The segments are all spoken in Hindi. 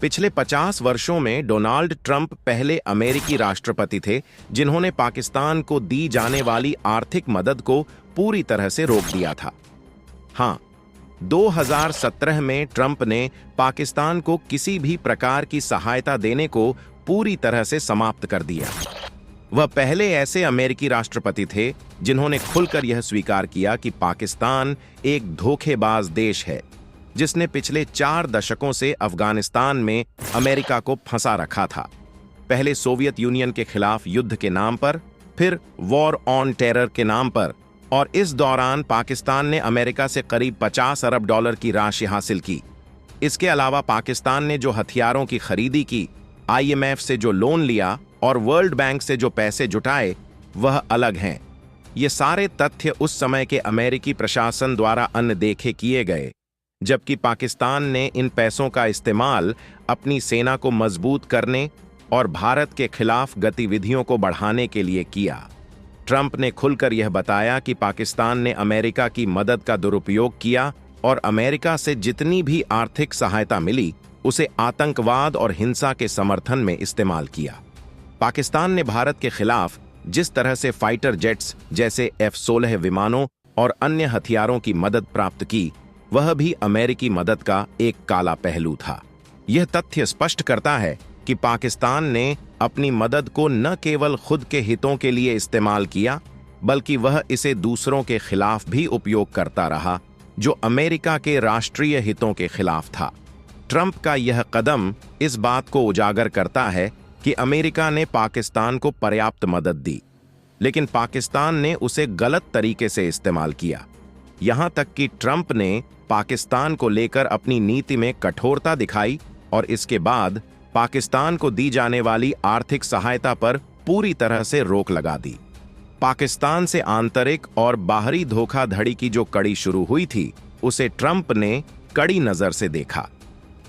पिछले 50 वर्षों में डोनाल्ड ट्रंप पहले अमेरिकी राष्ट्रपति थे जिन्होंने पाकिस्तान को दी जाने वाली आर्थिक मदद को पूरी तरह से रोक दिया था। हाँ, 2017 में ट्रंप ने पाकिस्तान को किसी भी प्रकार की सहायता देने को पूरी तरह से समाप्त कर दिया। वह पहले ऐसे अमेरिकी राष्ट्रपति थे जिन्होंने खुलकर यह स्वीकार किया कि पाकिस्तान एक धोखेबाज देश है जिसने पिछले 4 दशकों से अफगानिस्तान में अमेरिका को फंसा रखा था। पहले सोवियत यूनियन के खिलाफ युद्ध के नाम पर, फिर वॉर ऑन टेरर के नाम पर, और इस दौरान पाकिस्तान ने अमेरिका से करीब 50 अरब डॉलर की राशि हासिल की। इसके अलावा पाकिस्तान ने जो हथियारों की खरीदी की, IMF से जो लोन लिया और वर्ल्ड बैंक से जो पैसे जुटाए, वह अलग हैं। ये सारे तथ्य उस समय के अमेरिकी प्रशासन द्वारा अनदेखे किए गए, जबकि पाकिस्तान ने इन पैसों का इस्तेमाल अपनी सेना को मजबूत करने और भारत के खिलाफ गतिविधियों को बढ़ाने के लिए किया। ट्रंप ने खुलकर यह बताया कि पाकिस्तान ने अमेरिका की मदद का दुरुपयोग किया और अमेरिका से जितनी भी आर्थिक सहायता मिली उसे आतंकवाद और हिंसा के समर्थन में इस्तेमाल किया। पाकिस्तान ने भारत के खिलाफ जिस तरह से फाइटर जेट्स जैसे F-16 विमानों और अन्य हथियारों की मदद प्राप्त की, वह भी अमेरिकी मदद का एक काला पहलू था। यह तथ्य स्पष्ट करता है कि पाकिस्तान ने अपनी मदद को न केवल खुद के हितों के लिए इस्तेमाल किया, बल्कि वह इसे दूसरों के खिलाफ भी उपयोग करता रहा, जो अमेरिका के राष्ट्रीय हितों के खिलाफ था। ट्रंप का यह कदम इस बात को उजागर करता है कि अमेरिका ने पाकिस्तान को पर्याप्त मदद दी, लेकिन पाकिस्तान ने उसे गलत तरीके से इस्तेमाल किया। यहां तक कि ट्रंप ने पाकिस्तान को लेकर अपनी नीति में कठोरता दिखाई और इसके बाद पाकिस्तान को दी जाने वाली आर्थिक सहायता पर पूरी तरह से रोक लगा दी। पाकिस्तान से आंतरिक और बाहरी धोखाधड़ी की जो कड़ी शुरू हुई थी, उसे ट्रंप ने कड़ी नजर से देखा।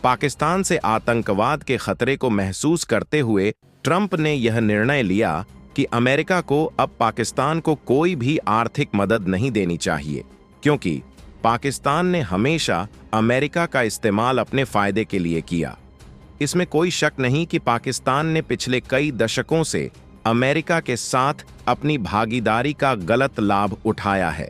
पाकिस्तान से आतंकवाद के खतरे को महसूस करते हुए ट्रंप ने यह निर्णय लिया कि अमेरिका को अब पाकिस्तान को कोई भी आर्थिक मदद नहीं देनी चाहिए, क्योंकि पाकिस्तान ने हमेशा अमेरिका का इस्तेमाल अपने फायदे के लिए किया। इसमें कोई शक नहीं कि पाकिस्तान ने पिछले कई दशकों से अमेरिका के साथ अपनी भागीदारी का गलत लाभ उठाया है।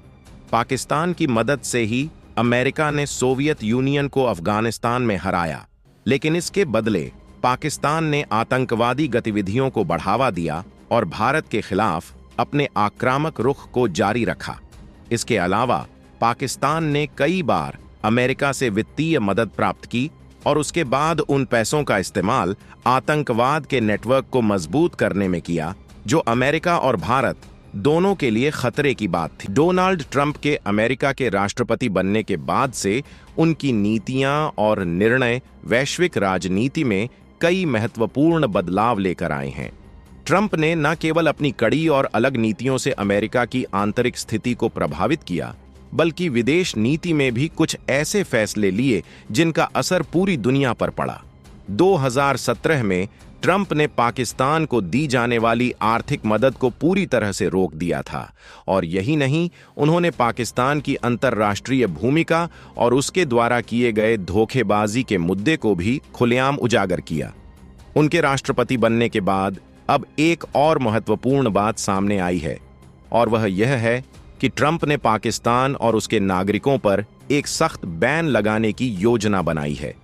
पाकिस्तान की मदद से ही अमेरिका ने सोवियत यूनियन को अफगानिस्तान में हराया, लेकिन इसके बदले पाकिस्तान ने आतंकवादी गतिविधियों को बढ़ावा दिया और भारत के खिलाफ अपने आक्रामक रुख को जारी रखा। इसके अलावा पाकिस्तान ने कई बार अमेरिका से वित्तीय मदद प्राप्त की और उसके बाद उन पैसों का इस्तेमाल आतंकवाद के नेटवर्क को मजबूत करने में किया, जो अमेरिका और भारत दोनों के लिए खतरे की बात थी। डोनाल्ड ट्रंप के अमेरिका के राष्ट्रपति बनने के बाद से उनकी नीतियां और निर्णय वैश्विक राजनीति में कई महत्वपूर्ण बदलाव लेकर आए हैं। ट्रंप ने न केवल अपनी कड़ी और अलग नीतियों से अमेरिका की आंतरिक स्थिति को प्रभावित किया, बल्कि विदेश नीति में भी कुछ ऐसे फैसले लिए जिनका असर पूरी दुनिया पर पड़ा। 2017 में ट्रंप ने पाकिस्तान को दी जाने वाली आर्थिक मदद को पूरी तरह से रोक दिया था, और यही नहीं, उन्होंने पाकिस्तान की अंतर्राष्ट्रीय भूमिका और उसके द्वारा किए गए धोखेबाजी के मुद्दे को भी खुलेआम उजागर किया। उनके राष्ट्रपति बनने के बाद अब एक और महत्वपूर्ण बात सामने आई है, और वह यह है कि ट्रंप ने पाकिस्तान और उसके नागरिकों पर एक सख्त बैन लगाने की योजना बनाई है।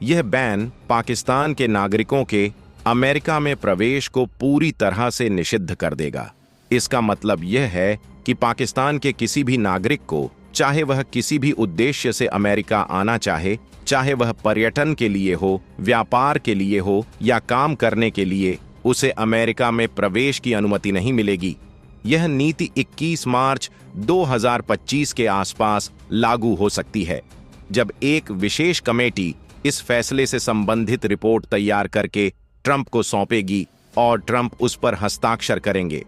यह बैन पाकिस्तान के नागरिकों के अमेरिका में प्रवेश को पूरी तरह से निषिद्ध कर देगा। इसका मतलब यह है कि पाकिस्तान के किसी भी नागरिक को, चाहे वह किसी भी उद्देश्य से अमेरिका आना चाहे, चाहे वह पर्यटन के लिए हो, व्यापार के लिए हो या काम करने के लिए, उसे अमेरिका में प्रवेश की अनुमति नहीं मिलेगी। यह नीति 21 मार्च 2025 के आसपास लागू हो सकती है, जब एक विशेष कमेटी इस फैसले से संबंधित रिपोर्ट तैयार करके ट्रंप को सौंपेगी और ट्रंप उस पर हस्ताक्षर करेंगे।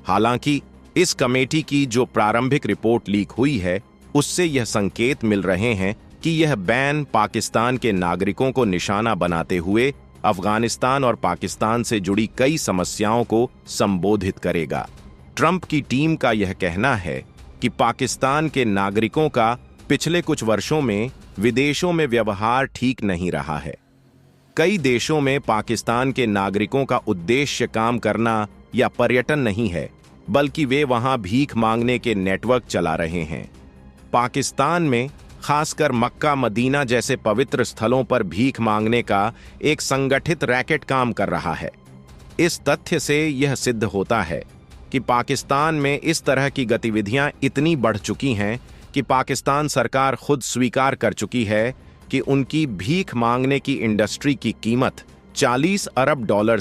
हालांकि इस कमेटी की जो प्रारंभिक रिपोर्ट लीक हुई है, उससे यह संकेत मिल रहे हैं कि यह बैन पाकिस्तान के नागरिकों को निशाना बनाते हुए अफगानिस्तान और पाकिस्तान से जुड़ी कई समस्याओं को संबोधित करेगा। ट्रंप की टीम का यह कहना है कि पाकिस्तान के नागरिकों का पिछले कुछ वर्षों में विदेशों में व्यवहार ठीक नहीं रहा है। कई देशों में पाकिस्तान के नागरिकों का उद्देश्य काम करना या पर्यटन नहीं है, बल्कि वे वहां भीख मांगने के नेटवर्क चला रहे हैं। पाकिस्तान में खासकर मक्का मदीना जैसे पवित्र स्थलों पर भीख मांगने का एक संगठित रैकेट काम कर रहा है। इस तथ्य से यह सिद्ध होता है कि पाकिस्तान में इस तरह की गतिविधियां इतनी बढ़ चुकी हैं कि पाकिस्तान सरकार खुद स्वीकार कर चुकी है कि उनकी भीख मांगने की इंडस्ट्री की कीमत $40 अरब से